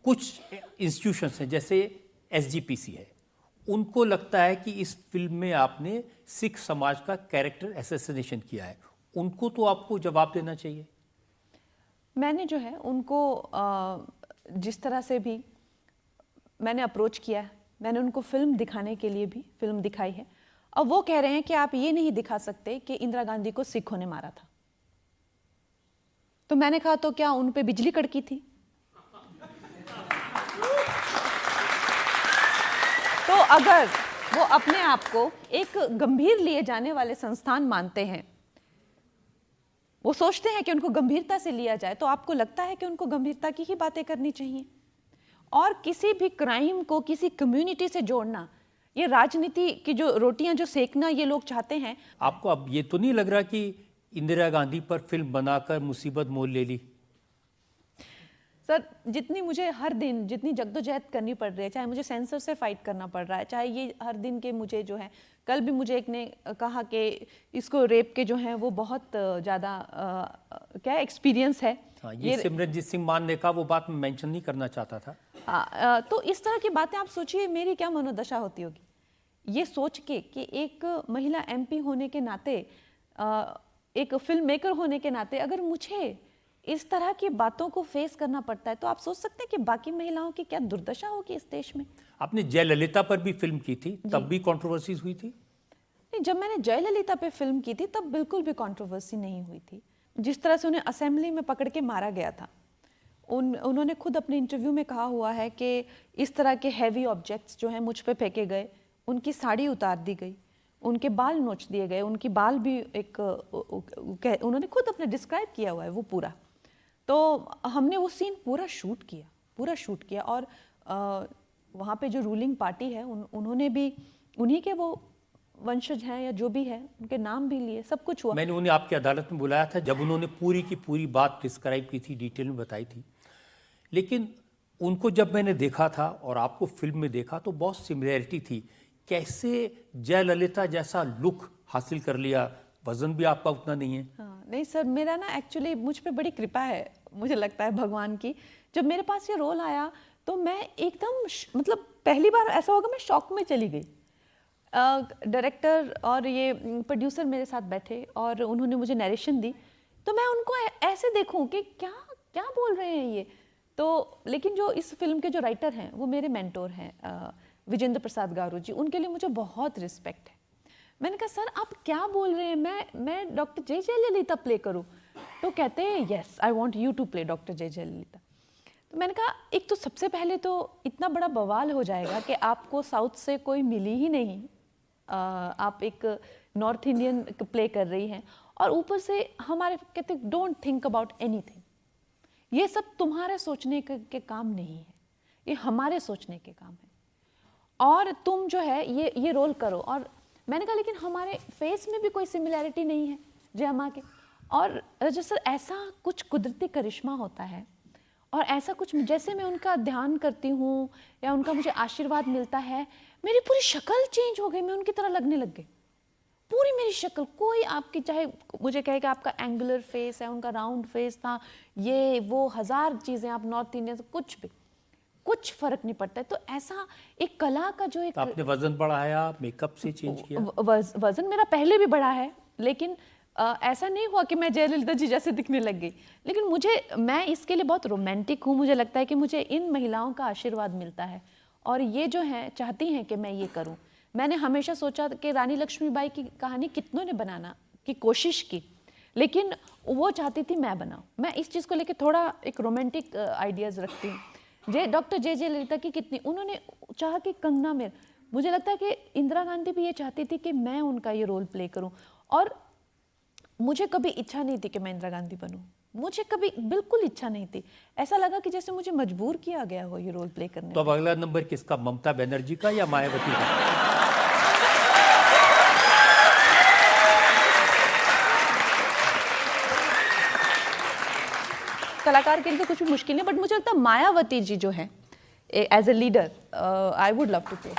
कुछ इंस्टीट्यूशंस हैं जैसे एसजीपीसी है, उनको लगता है कि इस फिल्म में आपने सिख समाज का कैरेक्टर असैसिनेशन किया है, उनको तो आपको जवाब देना चाहिए। मैंने जो है उनको जिस तरह से भी मैंने अप्रोच किया है, मैंने उनको फिल्म दिखाने के लिए भी फिल्म दिखाई है, और वो कह रहे हैं कि आप ये नहीं दिखा सकते कि इंदिरा गांधी को सिखों ने मारा था। तो मैंने कहा तो क्या उन पे बिजली कड़की थी? तो अगर वो अपने आप को एक गंभीर लिए जाने वाले संस्थान मानते हैं, वो सोचते हैं कि उनको गंभीरता से लिया जाए, तो आपको लगता है कि उनको गंभीरता की ही बातें करनी चाहिए? और किसी भी क्राइम को किसी कम्युनिटी से जोड़ना, ये राजनीति की जो रोटियां जो सेकना ये लोग चाहते हैं। आपको अब ये तो नहीं लग रहा कि इंदिरा गांधी पर फिल्म बनाकर मुसीबत मोल ले ली? सर, जितनी मुझे हर दिन जितनी जद्दोजहद करनी पड़ रही है, चाहे मुझे सेंसर से फाइट करना पड़ रहा है, चाहे ये हर दिन के मुझे जो है, कल भी मुझे एक ने कहा कि इसको रेप के जो हैं वो बहुत ज़्यादा क्या एक्सपीरियंस है। हाँ, ये सिमरनजीत सिंह मान ने कहा, वो बात मैं मेंशन नहीं करना चाहता था। तो इस तरह की बातें आप सोचिए मेरी क्या मनोदशा होती होगी, ये सोच के कि एक महिला एमपी होने के नाते, एक फिल्म मेकर होने के नाते, अगर मुझे इस तरह की बातों को फेस करना पड़ता है, तो आप सोच सकते हैं कि बाकी महिलाओं की क्या दुर्दशा होगी इस देश में। आपने जयललिता पर भी फिल्म की थी, तब भी कंट्रोवर्सीज हुई थी? नहीं, जब मैंने जयललिता पे फिल्म की थी तब बिल्कुल भी कंट्रोवर्सी नहीं हुई थी। जिस तरह से उन्हें असेंबली में पकड़ के मारा गया था, उन्होंने खुद अपने इंटरव्यू में कहा हुआ है कि इस तरह के हैवी ऑब्जेक्ट्स जो हैं मुझ पे फेंके गए, उनकी साड़ी उतार दी गई, उनके बाल नोच दिए गए, उनकी बाल भी एक उन्होंने खुद अपने डिस्क्राइब किया हुआ है वो पूरा। तो हमने वो सीन पूरा शूट किया और वहाँ पे जो रूलिंग पार्टी है उन्होंने भी, उन्हीं के वो वंशज हैं या जो भी है, उनके नाम भी लिए, सब कुछ हुआ। मैंने उन्हें आपकी अदालत में बुलाया था जब उन्होंने पूरी की पूरी बात डिस्क्राइब की थी, डिटेल में बताई थी। लेकिन उनको जब मैंने देखा था और आपको फिल्म में देखा तो बहुत सिमिलैरिटी थी। कैसे जयललिता जैसा लुक हासिल कर लिया? वजन भी आपका उतना नहीं है। हाँ, नहीं सर, मेरा ना एक्चुअली मुझ पे बड़ी कृपा है, मुझे लगता है भगवान की। जब मेरे पास ये रोल आया तो मैं एकदम मतलब पहली बार ऐसा होगा, मैं शॉक में चली गई। डायरेक्टर और ये प्रोड्यूसर मेरे साथ बैठे और उन्होंने मुझे नरेशन दी, तो मैं उनको ऐसे देखूं कि क्या क्या बोल रहे हैं ये। तो लेकिन जो इस फिल्म के जो राइटर हैं वो मेरे मेंटोर हैं, विजेंद्र प्रसाद गारू जी, उनके लिए मुझे बहुत रिस्पेक्ट है। मैंने कहा सर आप क्या बोल रहे हैं, मैं डॉक्टर जे जयललिता प्ले करूं? तो कहते हैं yes, I want you to play doctor J Jayalalithaa. तो मैंने कहा एक तो सबसे पहले तो इतना बड़ा बवाल हो जाएगा कि आपको साउथ से कोई मिली ही नहीं, आप एक नॉर्थ इंडियन प्ले कर रही हैं, और ऊपर से हमारे कहते डोंट थिंक अबाउट एनीथिंग, ये सब तुम्हारे सोचने के काम नहीं है, ये हमारे सोचने के काम है, और तुम जो है ये रोल करो। और मैंने कहा लेकिन हमारे फेस में भी कोई सिमिलैरिटी नहीं है जय अम्मा के। और रजत सर, ऐसा कुछ कुदरती करिश्मा होता है और ऐसा कुछ, जैसे मैं उनका ध्यान करती हूँ या उनका मुझे आशीर्वाद मिलता है, मेरी पूरी शक्ल चेंज हो गई, मैं उनकी तरह लगने लग गई, पूरी मेरी शक्ल। कोई आपकी चाहे मुझे कहे कि आपका एंगुलर फेस है, उनका राउंड फेस था, ये वो हजार चीज़ें, आप नॉर्थ इंडियन से कुछ फर्क नहीं पड़ता है। तो ऐसा एक कला का जो एक, तो आपने वजन बढ़ाया, मेकअप से चेंज किया? वजन मेरा पहले भी बढ़ा है, लेकिन ऐसा नहीं हुआ कि मैं जयललिता जी जैसे दिखने लग गई। लेकिन मैं इसके लिए बहुत रोमांटिक हूँ, मुझे लगता है कि मुझे इन महिलाओं का आशीर्वाद मिलता है और ये जो है चाहती हैं कि मैं ये करूँ। मैंने हमेशा सोचा कि रानी लक्ष्मीबाई की कहानी कितनों ने बनाना की कोशिश की, लेकिन वो चाहती थी मैं बनाऊँ। मैं इस चीज़ को लेकर थोड़ा एक रोमांटिक आइडियाज़ रखती हूँ। डॉक्टर जे जयललिता की कितनी उन्होंने चाहा कि कंगना में, मुझे लगता है कि इंदिरा गांधी भी ये चाहती थी कि मैं उनका ये रोल प्ले करूं, और मुझे कभी इच्छा नहीं थी कि मैं इंदिरा गांधी बनूं, मुझे कभी बिल्कुल इच्छा नहीं थी। ऐसा लगा कि जैसे मुझे मजबूर किया गया हो ये रोल प्ले करने। तो अब अगला नंबर किसका, ममता बनर्जी का या मायावती का? कलाकार के लिए तो कुछ भी मुश्किल नहीं, बट मुझे लगता है मायावती जी जो है as a leader, I would love to play.